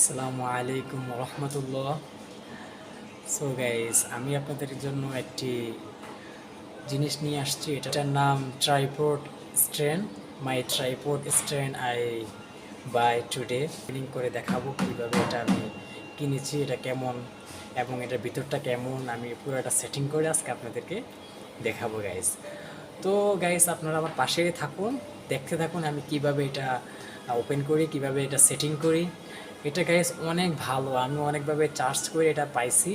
আসসালামু আলাইকুম রহমতুল্লাহ। So guys, আমি আপনাদের জন্য একটি জিনিস নিয়ে আসছি। এটার নাম tripod stand. My tripod stand I buy today. ফিলিং করে দেখাবো কীভাবে এটা আমি কিনেছি, এটা কেমন এবং এটার ভিতরটা কেমন। আমি পুরোটা সেটিং করে আজকে আপনাদেরকে দেখাবো গাইস। তো গাইস, আপনারা আমার পাশেই থাকুন, দেখতে থাকুন আমি কিভাবে এটা ওপেন করি, কিভাবে এটা সেটিং করি। এটা গাইস অনেক ভালো, আমি অনেকভাবে চার্জ করে এটা পাইছি।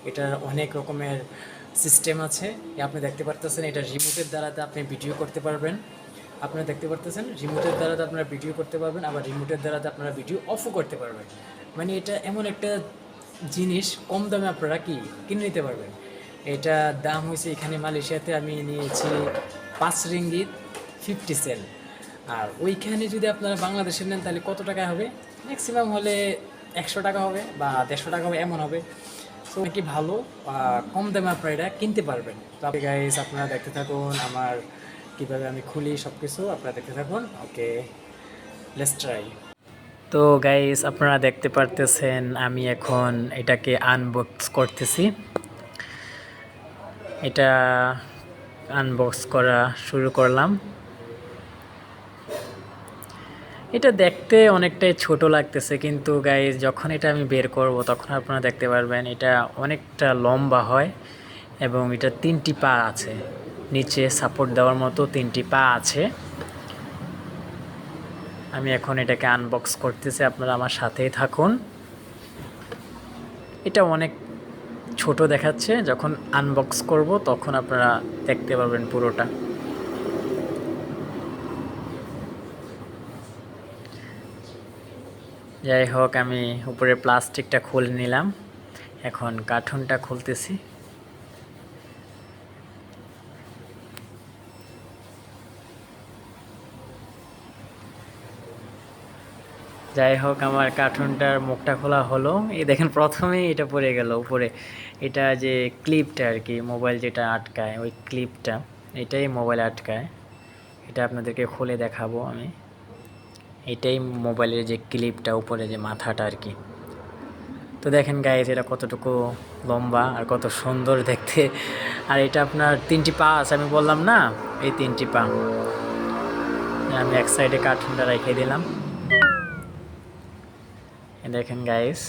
এটার অনেক রকমের সিস্টেম আছে। আপনি দেখতে পারতেছেন এটা রিমোটের দ্বারাতে আপনি ভিডিও করতে পারবেন। আপনারা দেখতে পারতেছেন রিমোটের দ্বারাতে আপনারা ভিডিও করতে পারবেন, আবার রিমোটের দ্বারাতে আপনারা ভিডিও অফও করতে পারবেন। মানে এটা এমন একটা জিনিস, কম দামে আপনারা কিনে নিতে পারবেন। এটা দাম হয়েছে এখানে মালয়েশিয়াতে আমি নিয়েছি 5 রিঙ্গিত 50 সেন্ট। আর ওইখানে যদি আপনারা বাংলাদেশে নেন তাহলে কত টাকা হবে? ম্যাক্সিমাম হলে 100 টাকা হবে বা 150 টাকা হবে, এমন হবে। সো কি ভালো, কম দামে আপনারা এটা কিনতে পারবেন। তো আপনি গাইস আপনারা দেখতে থাকুন আমার কীভাবে আমি খুলি সব কিছু, আপনারা দেখতে থাকুন। ওকে, লেটস ট্রাই। তো গাইস আপনারা দেখতে পারতেছেন আমি এখন এটাকে আনবক্স করতেছি। এটা আনবক্স করা শুরু করলাম। এটা দেখতে অনেকটাই ছোট লাগতেছে, কিন্তু গাইস যখন এটা আমি বের করব তখন আপনারা দেখতে পারবেন এটা অনেকটা লম্বা হয় এবং এটা 3টি পা আছে, নিচে সাপোর্ট দেওয়ার মতো 3টি পা আছে। আমি এখন এটাকে আনবক্স করতেছি, আপনারা আমার সাথেই থাকুন। এটা অনেক ছোট দেখাচ্ছে, যখন আনবক্স করব তখন আপনারা দেখতে পারবেন পুরোটা। যাই হোক, আমি উপরে প্লাস্টিকটা খুলে নিলাম, এখন কার্টুনটা খুলতেছি। যাই হোক, আমার কার্টুনটার মুখটা খোলা হলো। এই দেখেন প্রথমেই এটা পড়ে গেল উপরে। এটা যে ক্লিপটা আর কি, মোবাইল যেটা আটকায় ওই ক্লিপটা, এটাই মোবাইল আটকায়। এটা আপনাদেরকে খুলে দেখাবো আমি। এটাই মোবাইলের যে ক্লিপটা, উপরে যে মাথাটা আর কি। তো দেখেন গাইস, এটা কতটুকু লম্বা আর কত সুন্দর দেখতে। আর এটা আপনার 3টি পা আছে, আমি বললাম না, এই 3টি পা। আমি এক সাইডে কার্টুনটা রেখে দিলাম। দেখেন গাইস,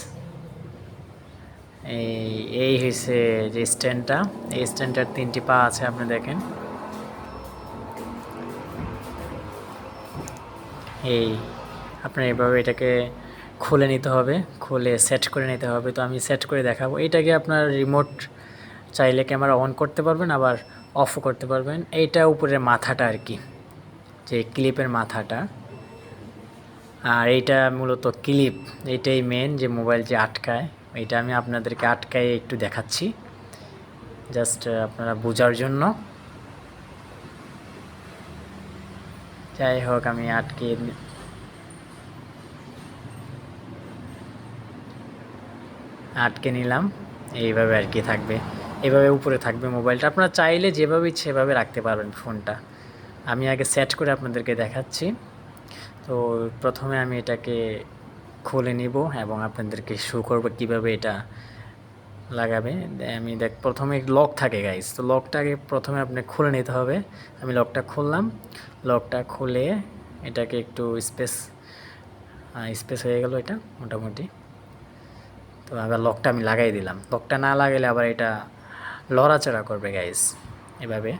এই হয়েছে যে স্ট্যান্ডটা, এই স্ট্যান্ডটার 3টি পা আছে, আপনি দেখেন। এই আপনার এভাবে এটাকে খুলে নিতে হবে, খুলে সেট করে নিতে হবে। তো আমি সেট করে দেখাবো। এটাকে আপনার রিমোট চাইলে ক্যামেরা অন করতে পারবেন, আবার অফও করতে পারবেন। এইটা উপরের মাথাটা আর কি, যে ক্লিপের মাথাটা। আর এইটা মূলত ক্লিপ, এইটাই মেন যে মোবাইল যে আটকায়। এটা আমি আপনাদেরকে আটকায় একটু দেখাচ্ছি, জাস্ট আপনারা বোঝার জন্য। যাই হোক, আমি আটকে নিলাম। এইভাবে আর কি থাকবে, এইভাবে উপরে থাকবে মোবাইলটা। আপনারা চাইলে যেভাবে ইচ্ছে সেভাবে রাখতে পারবেন ফোনটা। আমি আগে সেট করে আপনাদেরকে দেখাচ্ছি। তো প্রথমে আমি এটাকে খুলে নিব এবং আপনাদেরকে শো করব কীভাবে এটা লাগাবে। আমি প্রথমে লক থাকে গাইস, তো লকটাকে প্রথমে আপনি খুলে নিতে হবে। আমি লকটা খুললাম, লকটা খুলে এটাকে একটু স্পেস হয়ে গেল এটা মোটামুটি। তো আবার লকটা আমি লাগাই দিলাম। লকটা না লাগাইলে আবার এটা লড়াচড়া করবে গাইস, এভাবে।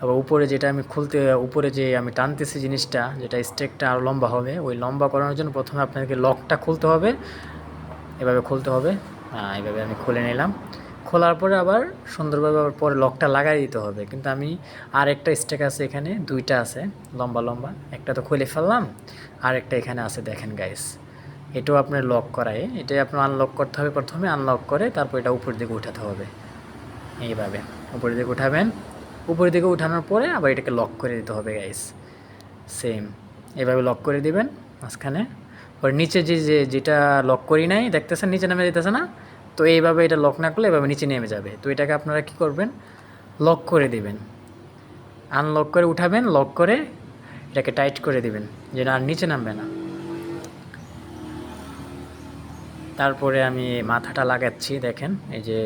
আবার উপরে যেটা আমি উপরে যে আমি টানতেছি জিনিসটা, যেটা স্টেকটা আরও লম্বা হবে, ওই লম্বা করানোর জন্য প্রথমে আপনাকে লকটা খুলতে হবে, এভাবে খুলতে হবে। এইভাবে আমি খুলে নিলাম। খোলার পরে আবার সুন্দরভাবে আবার পরে লকটা লাগাই দিতে হবে। কিন্তু আমি আর একটা স্টেক আছে, এখানে 2টা আছে লম্বা লম্বা, একটা তো খুলে ফেললাম, আর একটা এখানে আছে দেখেন গাইস। এটাও আপনার লক করায়, এটাই আপনার আনলক করতে হবে। প্রথমে আনলক করে তারপর এটা উপর দিকে উঠাতে হবে। এইভাবে উপরের দিকে উঠাবেন, উপরের দিকে উঠানোর পরে আবার এটাকে লক করে দিতে হবে গাইস। সেম এভাবে লক করে দিবেন মাঝখানে। ওর নিচে যেটা লক করি নাই দেখতেছেন, নিচে নেমে যেতেছে না? তো এইভাবে এটা লক না করলে এভাবে নিচে নেমে যাবে। তো এটাকে আপনারা কী করবেন, লক করে দিবেন, আনলক করে উঠাবেন, লক করে এটাকে টাইট করে দিবেন, যেটা আর নিচে নামবে না। তারপরে আমি মাথাটা লাগাচ্ছি। দেখেন এই যে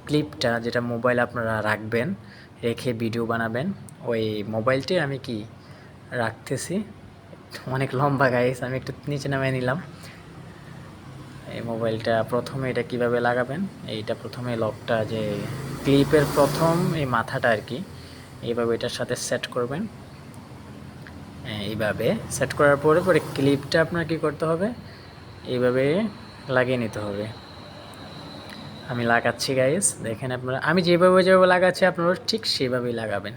ক্লিপটা যেটা মোবাইল আপনারা রাখবেন, রেখে ভিডিও বানাবেন, ওই মোবাইলটি আমি কি রাখতেছি। অনেক লম্বা গাইস, আমি একটু নিচে নামিয়ে নিলাম। এই মোবাইলটা প্রথমে এটা কিভাবে লাগাবেন, এইটা প্রথমে লকটা যে ক্লিপের প্রথম এই মাথাটা আর কি এইভাবে এটার সাথে সেট করবেন। এইভাবে সেট করার পরে পরে ক্লিপটা আপনার কি করতে হবে, এইভাবে লাগিয়ে নিতে হবে। আমি লাগাচ্ছি গাইস, দেখেন আপনারা আমি যেভাবে লাগাচ্ছি আপনারা ঠিক সেভাবেই লাগাবেন।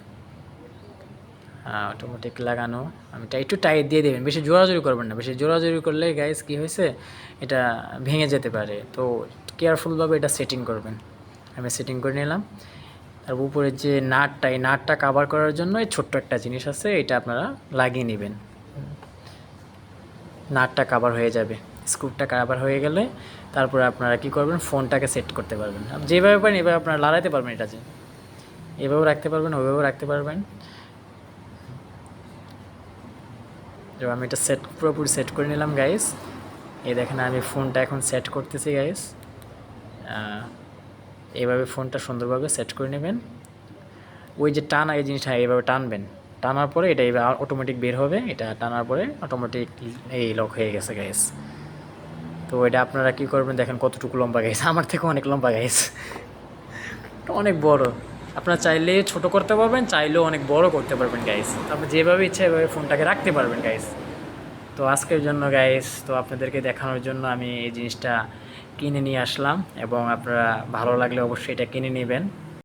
অটোমেটিক লাগানো। আমি একটু টাইট দিয়ে দেবেন, বেশি জোরাজোরি করবেন না। বেশি জোরাজোরি করলে গাইস কি হয়েছে, এটা ভেঙে যেতে পারে। তো কেয়ারফুলভাবে এটা সেটিং করবেন। আমি সেটিং করে নিলাম। তার উপরে যে নাটটা, এই নাটটা কাভার করার জন্য এই ছোট্ট একটা জিনিস আছে, এটা আপনারা লাগিয়ে নেবেন। নাটটা কাভার হয়ে যাবে। স্ক্রুটা কাভার হয়ে গেলে তারপরে আপনারা কি করবেন, ফোনটাকে সেট করতে পারবেন। যেভাবে পারেন এভাবে আপনারা লড়াইতে পারবেন। এটা যে এভাবেও রাখতে পারবেন, ওইভাবেও রাখতে পারবেন। তো আমি এটা পুরোপুরি সেট করে নিলাম গাইস। এই দেখেন আমি ফোনটা এখন সেট করতেছি গাইস। এইভাবে ফোনটা সুন্দরভাবে সেট করে নেবেন। ওই যে টানা এই জিনিসটা এইভাবে টানবেন, টানার পরে এটা এইভাবে অটোমেটিক বের হবে। এটা টানার পরে অটোমেটিক এই লক হয়ে গেছে গাইস। তো এটা আপনারা কী করবেন, দেখেন কতটুকু লম্বা গাইস, আমার থেকে অনেক লম্বা গাইস, অনেক বড়। আপনারা চাইলে ছোট করতে পারবেন, চাইলেও অনেক বড় করতে পারবেন গাইস। আপনি যেভাবে ইচ্ছা এভাবে ফোনটাকে রাখতে পারবেন গাইস। তো আজকের জন্য গাইস, তো আপনাদেরকে দেখানোর জন্য আমি এই জিনিসটা কিনে নিয়ে আসলাম, এবং আপনারা ভালো লাগলে অবশ্যই এটা কিনে নেবেন।